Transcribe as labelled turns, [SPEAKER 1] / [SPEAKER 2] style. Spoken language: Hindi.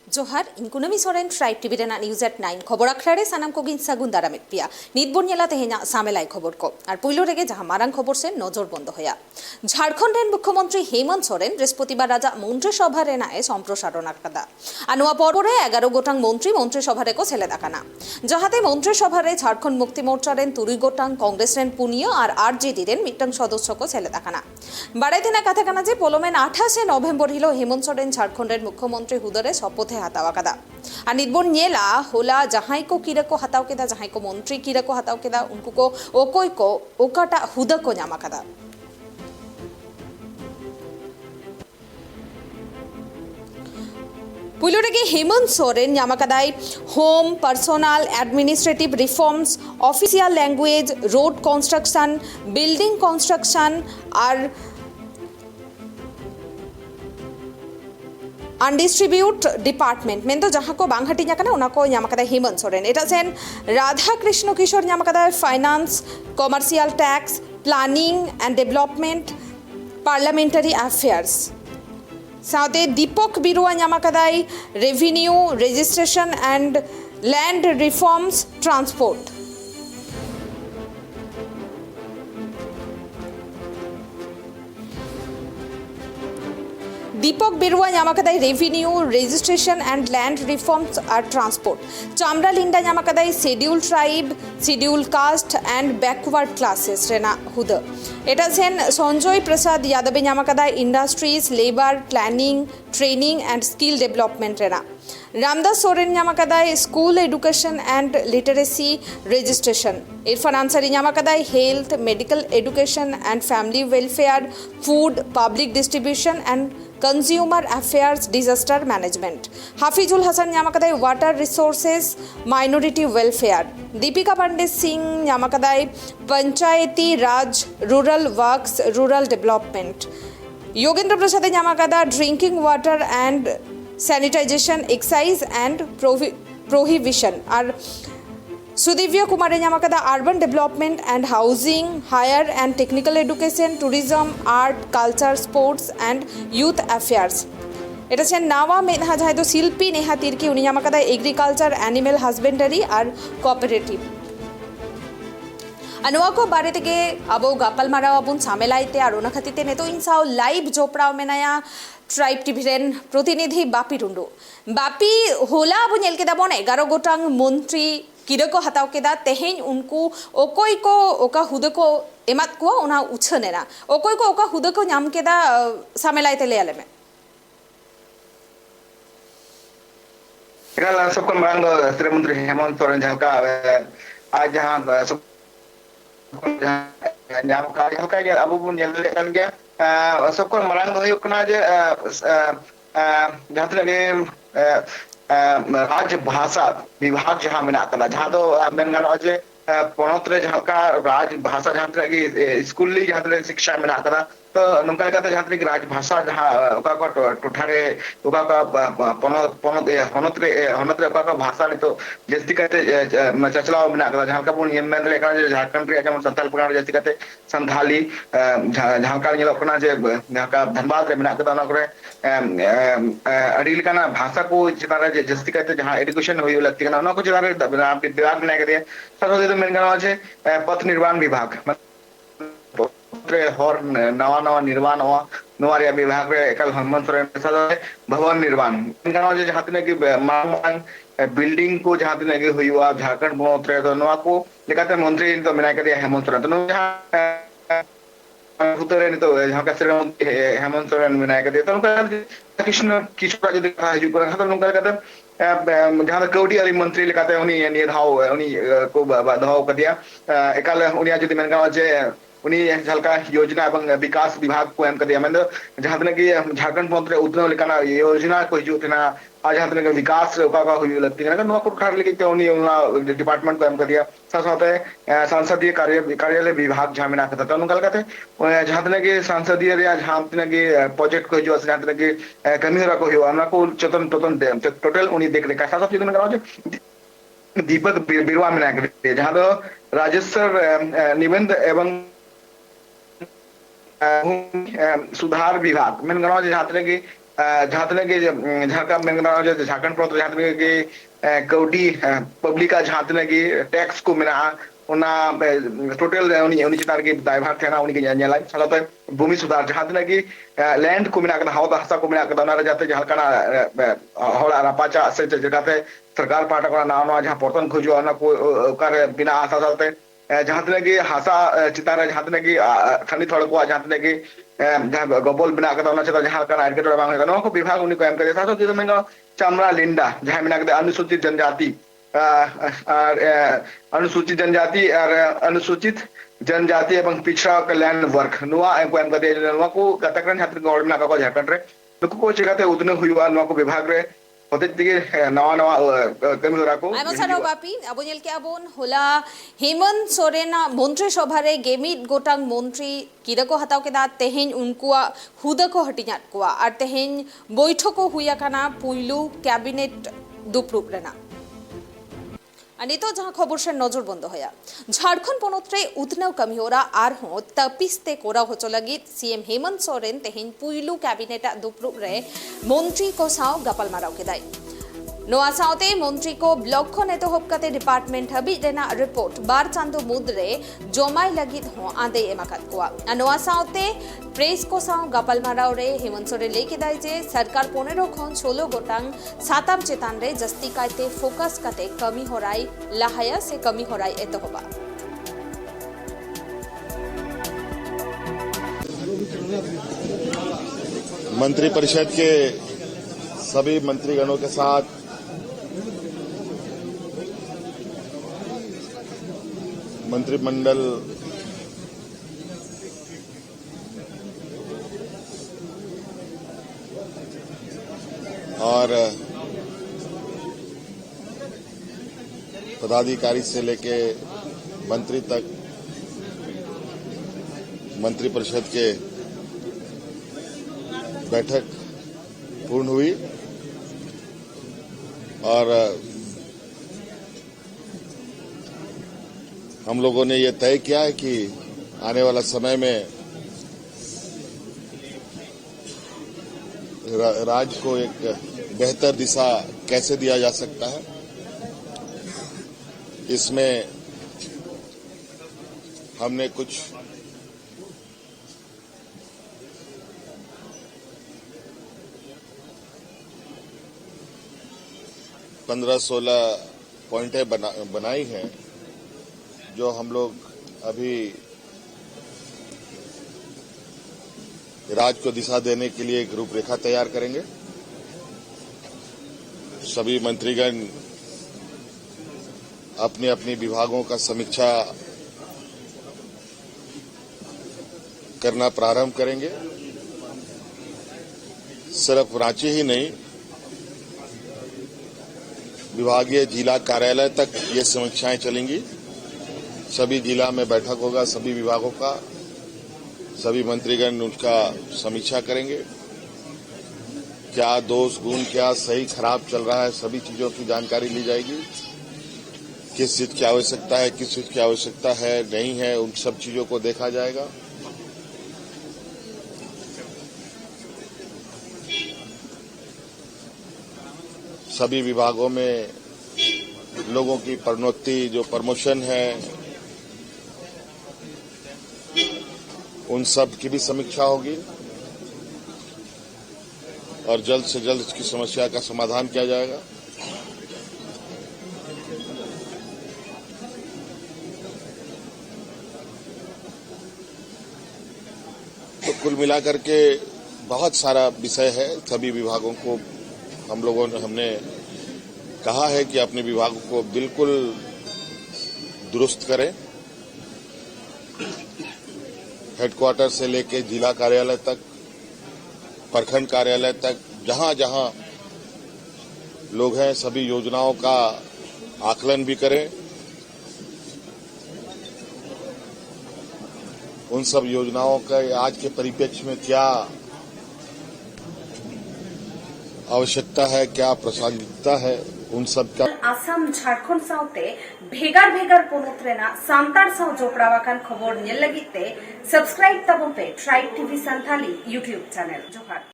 [SPEAKER 1] जोहार इनकुनमी सोरेन ट्राइब टीवी रेना न्यूज एट 9 खबर आखरारे सानाम को गिन सागुन दारामित पिया नितबोन नेला तेहेना सामेलाई खबर को और पुइलो रेगे जहां मारांग खबर से नजर बंद होया झारखंड रेन मुख्यमंत्री हेमंत सोरेन बृहस्पतिवार राजा मन्त्रिसभा रेनाए सम्प्रसारण आकादा आनुआ पर्वरे 11 गोटांग मंत्री मन्त्रिसभा रेको सेले दाकाना जाहाते मन्त्रिसभा रे झारखंड मुक्ति मोर्चा रेन 2 गोटांग कांग्रेस रेन पुनिया और आरजेडी रेन मिटांग सदस्य को सेले दाकाना बाड़ाइतेना कथा काना जे पोलोमेन 28 नवेम्बर हिलो हेमंत सोरेन झारखंडेर मुख्यमंत्री हुदरे शपथे हातावा कदा और नितबोन नेला होला जहां को किरा को हताव केदा जहां को मंत्री किरा को हताव केदा उनको को ओकोय को ओकाटा हुदा को न्यामा कदा पुलुरेगे हेमंत सोरेन न्यामाकादाई home personnel administrative reforms official language road construction building construction और अनडिस्ट्रीब्यूट डिपार्टमेंट मेन तो जहां को बांघाटी न्याकाना उना को न्यामाकादा हेमंत सोरेन एटा सेन राधा कृष्ण किशोर न्यामाकादा finance commercial tax planning and development parliamentary affairs साथे दीपक बिरुआ न्यामाकादाई revenue registration and land reforms transport Deepak Birua न्यामाकादाई revenue registration and land reforms और ट्रांसपोर्ट चामरा लिंडा न्यामाकादाई schedule tribe schedule caste and backward classes रेना हुद एटा सेन संजय प्रसाद यादव न्यामाकादाई industries labour planning training and skill development रेना रामदास सोरेन न्यामाकादाई school education and literacy registration Irfan Ansari न्यामाकादाई health medical education and family welfare food public distribution and consumer affairs disaster management Hafizul Hasan न्यामाकादाई water resources minority welfare Dipika Pandey Singh न्यामाकादाई Panchayati Raj rural works rural development Yogendra Prasad न्यामाकादा drinking water and sanitisation excise and prohibition और सुदिव्य कुमार न्यामाकादा urban development and housing higher and technical education tourism art culture sports and youth affairs एटा से नावा मेधा जहाँ तो शिल्पी नेहा तिर्की उनी न्यामाकादा एग्रीकल्चर एनिमल हस्बेंडरी और कोऑपरेटिव अनुआ को बारे तेगे अबो गापल मारा अबुन सामेलाइते और ओना खातिते ने तो इंसाओ लाइव जोपड़ाओ में नया ट्राइब टीवी रेन प्रतिनिधि बापी टुंडू बापी होला अबु नेल के दाबोन 11 गोटांग मंत्री किरा को हताव केदा तेहेन उनको ओकोय को ओका हुद को एमात को उना उछनेना ओकोय को ओका हुद को न्याम केदा सामेलाइते ले आले में
[SPEAKER 2] एकल सबको मांग श्री मंत्री हेमंत सोरेन झलका आज जहां सब न्याम का झलका के अबु बुन नेल ले कन के सबको मांग होय कना जे जहां तक राजभाषा विभाग जहाँ मेना जहाँ तो मेन गानो जे पणत रे जहाँ का राजभाषा जहाँ तक स्कूल जहाँ तक शिक्षा मेना तो नंका लेकाते जहाँ तक राजभाषा जहाँ ओका को टोठारे ओका का पणत हनत रे ओका का भाषा ने तो जस्ती कहते चचलाव मेना जहाँ का बुन मेन लेका जे झारखंड रे जेमन संथाल पकड़ जस्ती कहते संथाली जहाँ का नेलो कना जे जहाँ का धनबाद रे मेना ओना करे अड़ी लेकाना भाषा को चितारे जे जस्ती कहते जहाँ एजुकेशन होई लगती है ना को चितारे विभाग मेना के साथ मेन गानो छे पथ निर्माण विभाग हर नवा नवा निर्माण नवा विभाग एकल हेमंत सोरेन भवन निर्माण गाँव जहाँ तीन की मांग बिल्डिंग को जहाँ तीन की हुआ झारखंड पौत तो नवा को लेकाते मंत्री तो मेना के हेमंत सोरेन तो जहाँ तो जहाँ का हेमंत सोरेन मेना के तो कृष्ण किशोर जो हजु तो नौका जहाँ कौटी अली मंत्री लेकाते उनी निये धाव उनी को धाव कदिया एकल उनी जो मेन गाँव जे उनी झलका योजना एवं विकास विभाग को एम कर दिया मैंने जहाँ तक कि झारखंड पौत उतना लेकाना योजना को हिजुना आज जहाँ तक विकास का हुई लगती है ना को खार लेके उनी डिपार्टमेंट को एम कर दिया साथ साथ संसदीय कार्यालय विभाग जहाँ में नाखता तो कल कहते जहाँ तक कि संसदीय जहाँ तक कि प्रोजेक्ट को हिजुआ जहाँ तक कि कमी हो को हुआ को चतन टोटन टोटल उनी देख रेखा साथ साथ करा दीपक बिरुआ में नाख जहाँ तो राजस्व निबंध एवं सुधार विभाग मैंने जहाँ तक कि जहाँ तक कि झारखंड में झारखंड ponot जहाँ तक कि कौडी पब्लिक जहाँ तक कि टैक्स को मेना टोटल उनी चितार की दायभार थे उनी के सालाते भूमि सुधार जहाँ तक कि लैंड को मेना हवा हासा को मेना जाते जहाँ हड़ा रापाचा से जगह सरकार पाटा को नवा जहाँ पर्तन खोजुआ बिना आशा साथे जहाँ तक कि हासा चितार जहाँ तक कि खंडित हड़ को जहाँ तक कि जहाँ गबल बिना चिता जहाँ एटकेटे को विभाग उनी को एम करे साथ साथ चामड़ा लिंडा जहाँ मेना अनुसूचित जनजाति अनुसूचित जनजाति और अनुसूचित जनजाति एवं पिछड़ा कल्याण वर्ग नुआ को एम करे नुआ को गतकरन छात्र को मेना को झारखंड रे नुको को चिकाते उतने हुआ नुआ को विभाग रे होते दिगे नवा नवा कमी होरा को
[SPEAKER 1] आइमा साराव बापी आबो नेल के आबोन होला हेमंत सोरेन मंत्री सभा रे गेमिट गोटांग मंत्री किरा को हताव के दा तेहेन उनकुआ हुदा को हटिनात कोआ और तेहेन बैठको हुया काना पुइलु कैबिनेट दुप्रुप रेना नितो जहाँ खबर से नजर बंद होया झारखंड ponot रे उतनेव कमी होरा आर हो तपिसते कोरा होचो लगी सीएम हेमंत सोरेन तेहेन पुइलु कैबिनेट दुप्रुप रे मंत्री को साव गपल माराव के दाई नोआ सावते मंत्री को ब्लॉक खन एतोहब कते डिपार्टमेंट हबी रेना रिपोर्ट बार चांदो मुद्रे जमाई लगी हो आदे एमाकत कोआ नोआ सावते प्रेस को साव गपल माराव रे हेमंत सोरेन लेके दाई जे सरकार 15 खन 16 गोटांग साताम चेतान रे जस्ती कायते फोकस कते कमी होराई लाहाया से कमी होराई एतोहबा
[SPEAKER 3] मंत्रिपरिषद के सभी मंत्रीगणों के साथ मंत्रिमंडल और पदाधिकारी से लेके मंत्री तक मंत्रिपरिषद के बैठक पूर्ण हुई और हम लोगों ने ये तय किया है कि आने वाला समय में राज्य को एक बेहतर दिशा कैसे दिया जा सकता है। इसमें हमने कुछ पंद्रह 16 पॉइंटें बनाई हैं जो हम लोग अभी राज्य को दिशा देने के लिए एक रूपरेखा तैयार करेंगे। सभी मंत्रीगण अपने अपने विभागों का समीक्षा करना प्रारंभ करेंगे। सिर्फ रांची ही नहीं, विभागीय जिला कार्यालय तक ये समीक्षाएं चलेंगी। सभी जिला में बैठक होगा, सभी विभागों का, सभी मंत्रीगण उसका समीक्षा करेंगे। क्या दोष गुण, क्या सही खराब चल रहा है, सभी चीजों की जानकारी ली जाएगी। किस चीज की आवश्यकता है, किस चीज की आवश्यकता है नहीं है, उन सब चीजों को देखा जाएगा। सभी विभागों में लोगों की प्रोन्नति, जो प्रमोशन है, उन सब की भी समीक्षा होगी और जल्द से जल्द इसकी समस्या का समाधान किया जाएगा। तो कुल मिलाकर के बहुत सारा विषय है। सभी विभागों को हमने कहा है कि अपने विभागों को बिल्कुल दुरुस्त करें। हेडक्वार्टर से लेकर जिला कार्यालय तक, प्रखंड कार्यालय तक, जहां जहां लोग हैं, सभी योजनाओं का आकलन भी करें। उन सब योजनाओं का आज के परिप्रेक्ष्य में क्या आवश्यकता है, क्या प्रासंगिकता है, उन सब का
[SPEAKER 1] आसाम झारखंड साउते भेगार भेगार ponot रेना सांतार साव जोपड़ावा खान खबर नेल लगिते सब्सक्राइब तबन पे tribe TV Santhali YouTube channel जोहार।